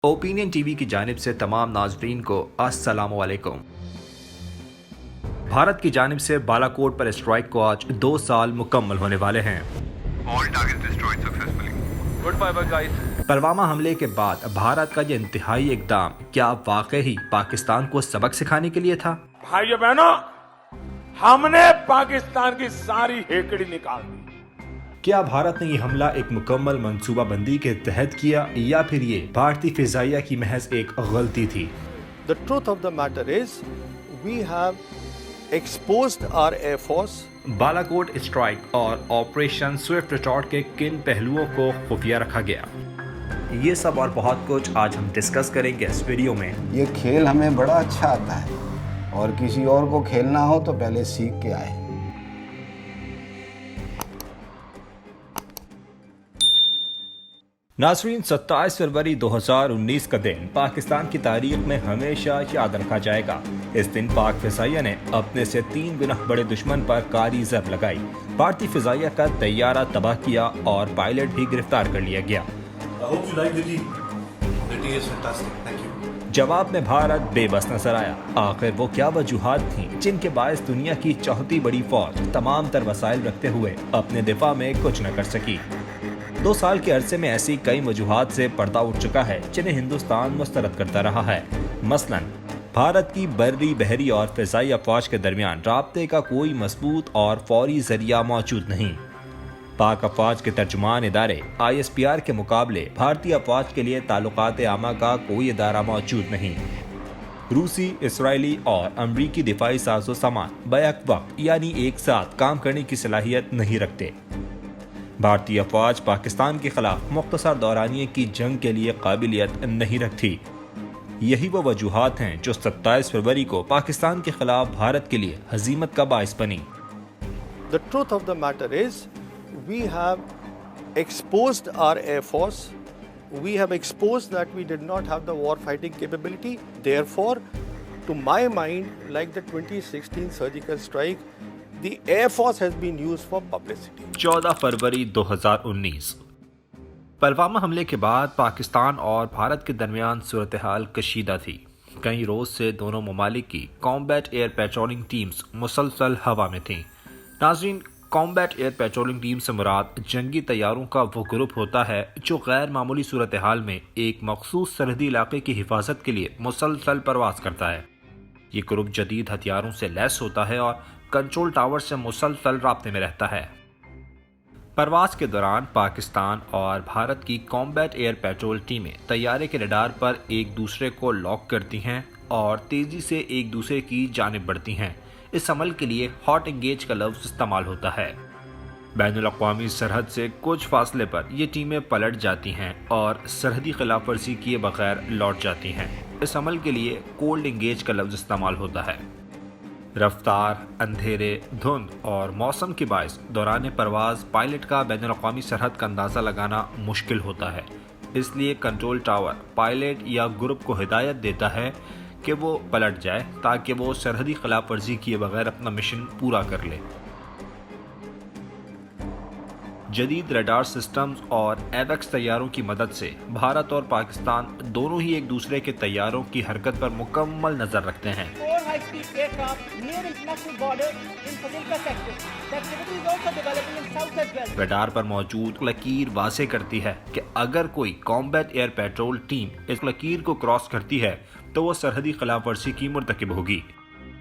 Opinion TV की जानिब से तमाम नाजरीन को अस्सलाम वालेकुम। भारत की जानिब से बालाकोट पर स्ट्राइक को आज 2 साल मुकम्मल होने वाले हैं। पुलवामा हमले के बाद भारत का ये इंतहाई इकदाम क्या वाकई पाकिस्तान को सबक सिखाने के लिए था? भाइयों बहनों, हमने पाकिस्तान की सारी हेकड़ी निकाल दी। क्या भारत ने ये हमला एक मुकम्मल मंसूबा बंदी के तहत किया या फिर ये भारतीय फिजाइया की महज एक गलती थी? The truth of the matter is, we have exposed our air force. Balakot strike और ऑपरेशन स्विफ्ट रिटॉर्ट के किन पहलुओं को खुफिया रखा गया, ये सब और बहुत कुछ आज हम डिस्कस करेंगे इस वीडियो में। ये खेल हमें बड़ा अच्छा आता है और किसी और को खेलना हो तो पहले सीख के आए। नाज़रीन, 27 फरवरी 2019 का दिन पाकिस्तान की तारीख में हमेशा याद रखा जाएगा। इस दिन पाक फिजाइया ने अपने से 3 गुना बड़े दुश्मन पर कारी जब लगाई। भारतीय फिजाइया का तैयारा तबाह किया और पायलट भी गिरफ्तार कर लिया गया। जवाब में भारत बेबस नजर आया। आखिर वो क्या वजूहात थीं जिनके बायस दुनिया की चौथी बड़ी फौज तमाम तर वसाइल रखते हुए अपने दिफा में कुछ न कर सकी? 2 साल के अरसे में ऐसी कई वजूहात से पर्दा उठ चुका है जिन्हें हिंदुस्तान मुस्तरद करता रहा है। मसलन भारत की बर्री, बहरी और फिजाई अफवाज के दरमियान राब्ते का कोई मजबूत और फौरी जरिया मौजूद नहीं। पाक अफवाज के तर्जुमान इदारे ISPR के मुकाबले भारतीय अफवाज के लिए ताल्लुकात आमा का कोई इदारा मौजूद नहीं। रूसी, इसराइली और अमरीकी दिफाई साजो सामान बैक वक्त यानी एक साथ काम करने की सलाहियत नहीं रखते। भारतीय अफवाज पाकिस्तान के खिलाफ मुख्तसर दौरानिये की जंग के लिए काबिलियत नहीं रखती। यही वो वजूहात हैं जो 27 फरवरी को पाकिस्तान के खिलाफ भारत के लिए हजीमत का बाइस बनी। The truth of the matter is, we have exposed our air force. We have exposed that we did not have the war fighting capability. Therefore, to my mind, like the 2016 surgical strike, the air force has been used for publicity. 14 फरवरी 2019 पुलवामा हमले के बाद पाकिस्तान और भारत के दरमियान सूरत हाल कशीदा थी। कई रोज से दोनों ममालिक की कॉम्बैट एयर पेट्रोलिंग टीम्स मुसलसल हवा में थीं। नाज़रीन, कॉम्बैट एयर पेट्रोलिंग टीम से मुराद जंगी तैयारों का वो ग्रुप होता है जो गैर मामूली सूरत हाल में एक मखसूस सरहदी इलाके की हिफाजत के लिए मुसलसल परवाज करता है। ये ग्रुप जदीद हथियारों से लैस होता है और कंट्रोल टावर से मुसलसल राब्ते में रहता है। परवाज के दौरान पाकिस्तान और भारत की कॉम्बैट एयर पेट्रोल टीमें तैयारे के रडार पर एक दूसरे को लॉक करती हैं और तेजी से एक दूसरे की जानिब बढ़ती हैं। इस अमल के लिए हॉट एंगेज का लफ्ज इस्तेमाल होता है। बैनुल अक़वामी सरहद से कुछ फासले पर ये टीमें पलट जाती हैं और सरहदी खिलाफ वर्जी किए बगैर लौट जाती हैं। इस अमल के लिए कोल्ड एंगेज का लफ्ज इस्तेमाल होता है। रफ्तार, अंधेरे, धुंध और मौसम के बायस दौरान परवाज पायलट का बैनुल अक़वामी सरहद का अंदाज़ा लगाना मुश्किल होता है। इसलिए कंट्रोल टावर पायलट या ग्रुप को हिदायत देता है कि वो पलट जाए ताकि वो सरहदी खिलाफ वर्जी किए बगैर अपना मिशन पूरा कर ले। जदीद रडार सिस्टम्स और एवेक्स तैयारों की मदद से भारत और पाकिस्तान दोनों ही एक दूसरे के तैयारों की हरकत पर मुकम्मल नजर रखते हैं। रडार पर मौजूद लकीर वाज़े करती है कि अगर कोई कॉम्बैट एयर पेट्रोल टीम इस लकीर को क्रॉस करती है तो वो सरहदी खिलाफ वर्जी की मुर्तकिब होगी।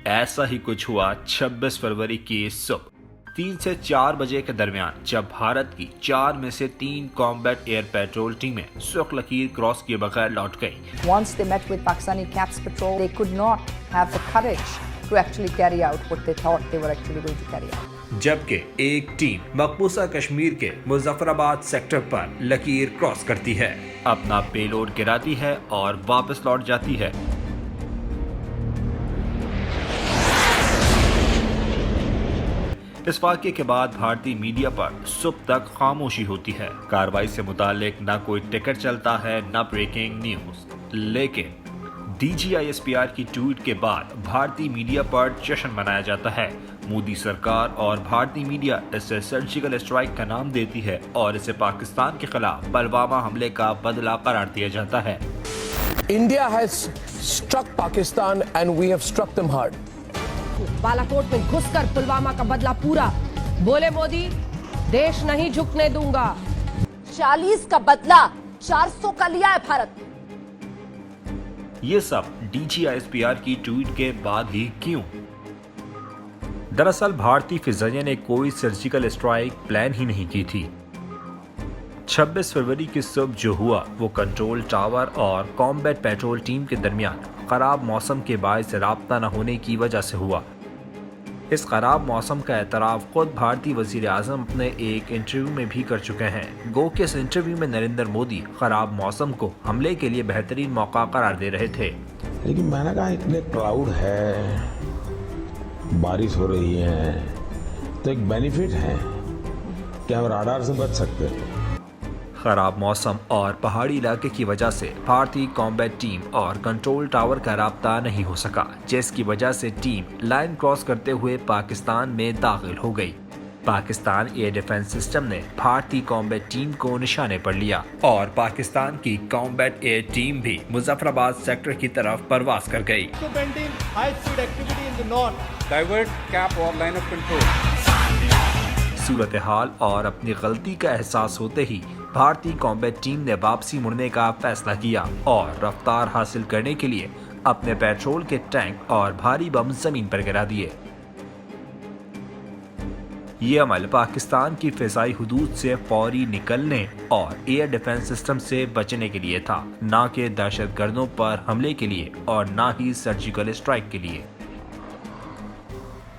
ऐसा ही कुछ हुआ 26 फरवरी की सुबह 3 से 4 बजे के दरमियान, जब भारत की 4 में से 3 कॉम्बैट एयर पेट्रोल टीमें सुर्ख लकीर क्रॉस किए बगैर लौट गईं। Once they met with Pakistani CAPS patrol, they could not have the courage to actually carry out what they thought they were actually going to carry out. जबकि एक team मकबूजा Kashmir के मुजफ्फराबाद सेक्टर पर लकीर क्रॉस करती है, अपना पेलोड गिराती है और वापस लौट जाती है। इस वाक़े के बाद भारतीय मीडिया पर सुबह तक खामोशी होती है। कार्रवाई से मुतालिक न कोई टिकट चलता है, न ब्रेकिंग न्यूज। लेकिन DGISPR की ट्वीट के बाद भारतीय मीडिया पर जश्न मनाया जाता है। मोदी सरकार और भारतीय मीडिया इसे सर्जिकल स्ट्राइक का नाम देती है और इसे पाकिस्तान के खिलाफ पुलवामा हमले का बदला करार दिया जाता है। India has struck Pakistan and we have struck them hard. Balakot में घुसकर पुलवामा का बदला पूरा, बोले मोदी देश नहीं झुकने दूंगा। 40 का बदला 400 का लिया है भारत। ये सब DGISPR की ट्वीट के बाद ही क्यों? दरअसल भारतीय फिजाइया ने कोई सर्जिकल स्ट्राइक प्लान ही नहीं की थी। 26 फरवरी की सुबह जो हुआ वो कंट्रोल टावर और कॉम्बैट पेट्रोल टीम के दरमियान खराब मौसम के बायस राब्ता न होने की वजह से हुआ। इस खराब मौसम का एतराफ़ खुद भारतीय वज़ीर आज़म अपने एक इंटरव्यू में भी कर चुके हैं। गो के इस इंटरव्यू में नरेंद्र मोदी खराब मौसम को हमले के लिए बेहतरीन मौका करार दे रहे थे। लेकिन मैंने कहा इतने क्लाउड है, बारिश हो रही है, तो एक बेनिफिट है कि हम राडार से बच सकते हैं। खराब मौसम और पहाड़ी इलाके की वजह से भारतीय कॉम्बैट टीम और कंट्रोल टावर का राब्ता नहीं हो सका, जिसकी वजह से टीम लाइन क्रॉस करते हुए पाकिस्तान में दाखिल हो गई। पाकिस्तान एयर डिफेंस सिस्टम ने भारतीय कॉम्बैट टीम को निशाने पर लिया और पाकिस्तान की कॉम्बैट एयर टीम भी मुजफ्फराबाद सेक्टर की तरफ परवास कर गई। सूरत हाल और अपनी गलती का एहसास होते ही भारतीय कॉम्बैट टीम ने वापसी मुड़ने का फैसला किया और रफ्तार हासिल करने के लिए अपने पेट्रोल के टैंक और भारी बम जमीन पर गिरा दिए। ये अमल पाकिस्तान की फिजाई हुदूद से फौरी निकलने और एयर डिफेंस सिस्टम से बचने के लिए था, न कि दहशतगर्दों पर हमले के लिए और न ही सर्जिकल स्ट्राइक के लिए।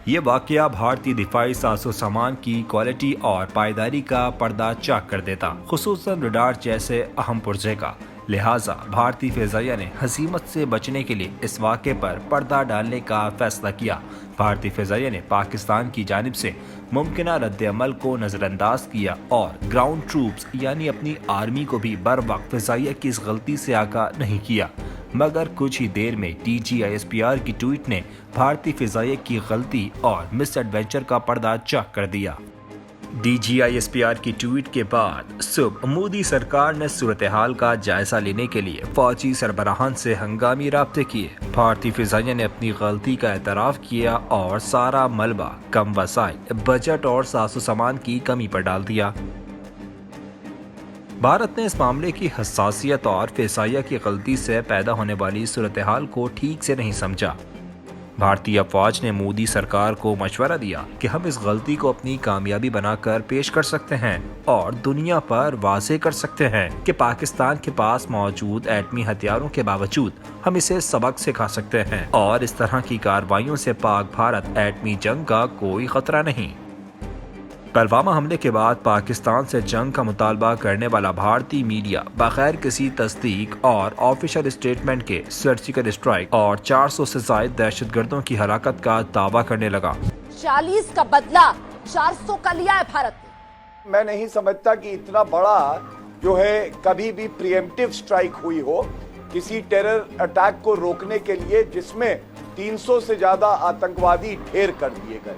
ये वाकया भारतीय दिफाई साजो सामान की क्वालिटी और पायदारी का पर्दा चाक कर देता, खुसूसन रडार जैसे अहम पुर्जे का। लिहाजा भारतीय फिजाइया ने हसीमत से बचने के लिए इस वाक़े पर पर्दा डालने का फैसला किया। भारतीय फिजाइया ने पाकिस्तान की जानिब से मुमकिना रद्द-ए-अमल को नज़रअंदाज किया और ग्राउंड ट्रूप्स यानी अपनी आर्मी को भी बर वक्त फिजाइया की इस गलती से आगाह नहीं किया। मगर कुछ ही देर में DGISPR की ट्वीट ने भारतीय फिजाइया की गलती और मिस एडवेंचर का पर्दा चाक कर दिया। DGISPR की ट्वीट के बाद सुबह मोदी सरकार ने सूरत हाल का जायजा लेने के लिए फौजी सरबराहान से हंगामी राब्ते किए। भारतीय फिजाइया ने अपनी गलती का एतराफ़ किया और सारा मलबा, कम वसाइल, बजट और साजो सामान की कमी पर डाल दिया। भारत ने इस मामले की हसासियत और फिजाइया की गलती से पैदा होने वाली सूरत हाल को ठीक से नहीं समझा। भारतीय अफवाज ने मोदी सरकार को मशवरा दिया कि हम इस गलती को अपनी कामयाबी बनाकर पेश कर सकते हैं और दुनिया पर वाज़ेह कर सकते हैं कि पाकिस्तान के पास मौजूद एटमी हथियारों के बावजूद हम इसे सबक सिखा सकते हैं और इस तरह की कार्रवाइयों से पाक भारत एटमी जंग का कोई खतरा नहीं। पुलवामा हमले के बाद पाकिस्तान से जंग का मुतालबा करने वाला भारतीय मीडिया बगैर किसी तस्दीक और ऑफिशियल स्टेटमेंट के सर्जिकल स्ट्राइक और 400 से ज्यादा दहशतगर्दों की हलाकत का दावा करने लगा। 40 का बदला 400 का लिया है भारत ने। मैं नहीं समझता कि इतना बड़ा जो है कभी भी प्रीएम्प्टिव स्ट्राइक हुई हो किसी टेरर अटैक को रोकने के लिए, जिसमें 300 से ज्यादा आतंकवादी ढेर कर दिए गए।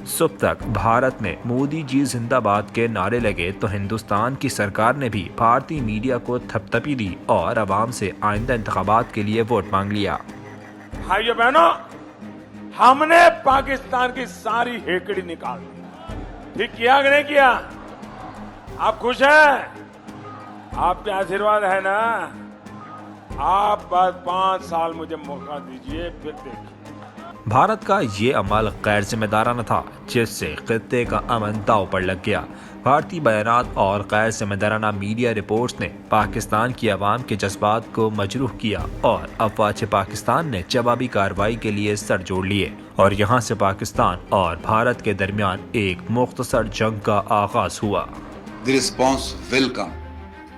सुबह तक भारत में मोदी जी जिंदाबाद के नारे लगे तो हिंदुस्तान की सरकार ने भी भारतीय मीडिया को थपथपी दी और अवाम से आइंदा इंतखाबात के लिए वोट मांग लिया। भाइयों बहनों, हमने पाकिस्तान की सारी हेकड़ी निकाल दी। ठीक किया कि नहीं किया? आप खुश हैं? आपके आशीर्वाद है ना? आप बस 5 साल मुझे मौका दीजिए, फिर देखिए। भारत का ये अमल गैर जिम्मेदाराना था, जिससे खित्ते का अमन दांव पर लग गया। भारतीय बयानात और गैर जिम्मेदाराना मीडिया रिपोर्ट्स ने पाकिस्तान की आवाम के जज्बात को मजरूह किया और अफवाज पाकिस्तान ने जवाबी कार्रवाई के लिए सर जोड़ लिए और यहाँ से पाकिस्तान और भारत के दरमियान एक मुख्तसर जंग का आगाज हुआ। The response will come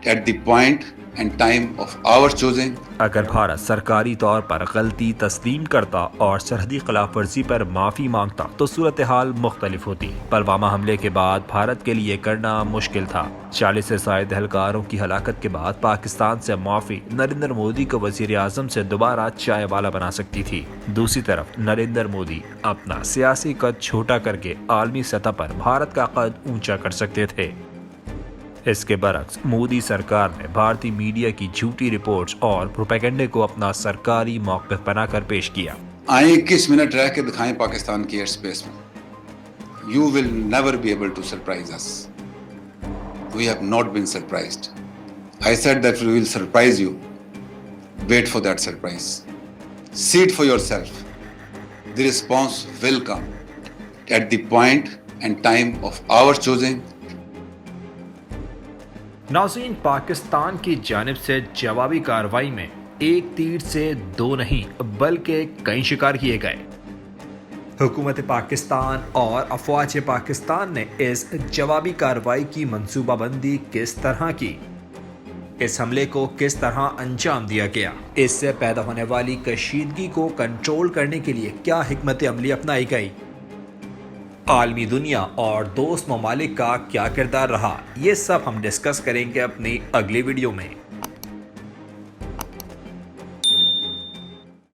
at the point and time of our choosing. अगर भारत सरकारी तौर पर गलती तस्लीम करता और सरहदी खिलाफ वर्जी पर माफी मांगता तो सूरत हाल मुख्तलिफ होती। पुलवामा हमले के बाद भारत के लिए करना मुश्किल था। 40 से ज्यादा एहलकारों की हलाकत के बाद पाकिस्तान से माफी नरेंद्र मोदी को वजीर आजम से दोबारा चाय वाला बना सकती थी। दूसरी तरफ नरेंद्र मोदी अपना सियासी कद छोटा करके आलमी सतह पर भारत का कद ऊंचा कर सकते थे। इसके बरक्स मोदी सरकार ने भारतीय मीडिया की झूठी रिपोर्ट्स और प्रोपेगेंडे को अपना सरकारी मौक़िफ़ बनाकर पेश किया। आए 21 मिनट रह के दिखाएं पाकिस्तान की एयर स्पेस में। You will never be able to surprise us. We have not been surprised. I said that we will surprise you. Wait for that surprise. See it for yourself. The response will come at the point and time of our choosing. नाज़रीन, पाकिस्तान की जानिब से जवाबी कार्रवाई में एक तीर से दो नहीं बल्कि कई शिकार किए गए। हुकूमत पाकिस्तान और अफवाज पाकिस्तान ने इस जवाबी कार्रवाई की मंसूबाबंदी किस तरह की, इस हमले को किस तरह अंजाम दिया गया, इससे पैदा होने वाली कशीदगी को कंट्रोल करने के लिए क्या हिकमत अमली अपनाई गई, आलमी दुनिया और दोस्त ममालिक का क्या किरदार रहा, ये सब हम डिस्कस करेंगे अपनी अगली वीडियो में।